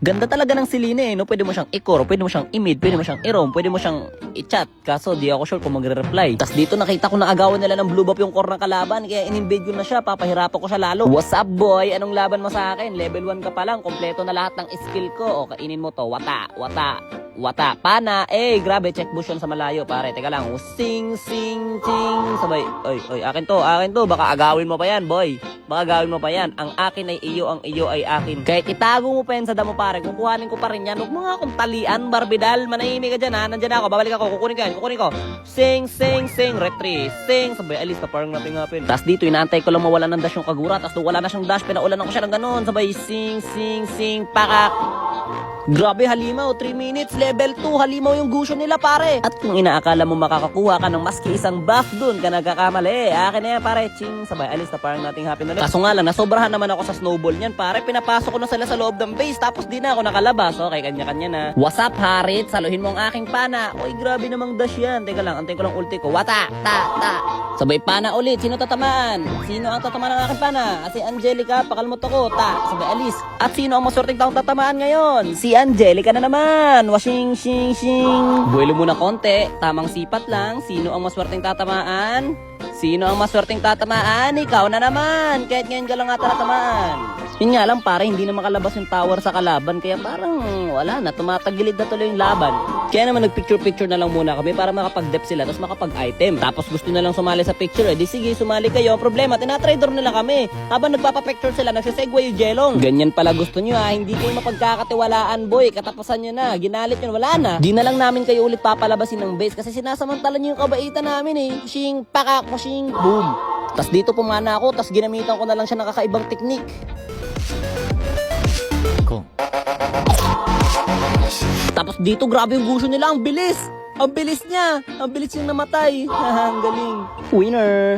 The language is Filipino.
Ganda talaga ng Selene no? Pwede mo siyang i-core, pwede mo siyang i-mid, pwede mo siyang i-roam, pwede mo siyang i-chat. Kaso di ako sure kung magre-reply. Tas dito nakita ko na agawan nila ng blue buff yung core ng kalaban, kaya in-invade ko na siya, papahirapan ko siya lalo. What's up boy? Anong laban mo sa akin? Level 1 ka pa lang, kompleto na lahat ng skill ko. O kainin mo to, wata. Pana. Grabe, check bush yun sa malayo pare. Teka lang, sing. Sabay, oy, akin to. Baka agawin mo pa yan boy. Ang akin ay iyo, ang iyo ay akin. Kahit itago mo pa yan sa damo pare, kukuhanin ko pa rin yan. Huwag mo nga akong talian, Barbidal. Manahimik ka dyan ha. Nandyan ako, babalik ako, kukunin ko. Sing, retry. Sing, sabay, alis ka parang ngapin. Tapos dito, inaantay ko lang mawala ng dash yung Kagura. Tapos wala na siyang dash, pinaulan ako siya ng ganun. Sabay, sing, pakak. Grabe halimaw, 3 minutes, level 2, halimaw yung Gusion nila pare. At kung inaakala mo makakakuha ka ng maski isang buff dun, ka nagkakamali. Akin na yan pare, ching, sabay, alis na parang nating happy na. Kaso nga lang, nasobrahan naman ako sa snowball niyan pare. Pinapasok ko na sila sa loob ng base, tapos di na ako nakalabas. Okay, kanya-kanya na. What's up Harit? Saluhin mo ang aking pana. Oy, grabe namang dash yan. Teka lang, antayin ko lang ulti ko. Wata, ta. Sabay pana ulit, sino tatamaan? Sino ang tatamaan ng aking pana? Si Angelica, pakalmot ako, ta. Sabay alis. At sino ang maswerteng taong tatamaan ngayon? Si Angelica na naman. Washing, shing. Buwelo muna konti. Tamang sipat lang. Sino ang maswerteng tatamaan? Ikaw na naman. Kahit ngayon ka lang ata natamaan. Yun nga lang pare, hindi na makalabas yung tower sa kalaban. Kaya parang wala na, tumatagilid na tuloy yung laban. Kaya naman nagpicture na lang muna kami para makapag-dep sila, tapos makapag-item. Tapos gusto na lang sumali sa picture, di sige, sumali kayo. Ang problema, tinatrader nila kami. Habang nagpapapicture sila, nagsisegway yung jelong. Ganyan pala gusto nyo ha, hindi kayo mapagkakatiwalaan boy. Katapusan nyo na, ginalit nyo, wala na. Di na lang namin kayo ulit papalabasin ng base kasi sinasamantala nyo yung kabaitan namin eh. Shing, pakak, shing, boom. Tas dito pumana ako, tas ginamitan ko na lang siya ng kakaibang teknik. Tapos dito grabe yung Gusion nila, ang bilis niya, ang bilis niyang namatay. Ang galing. Winner.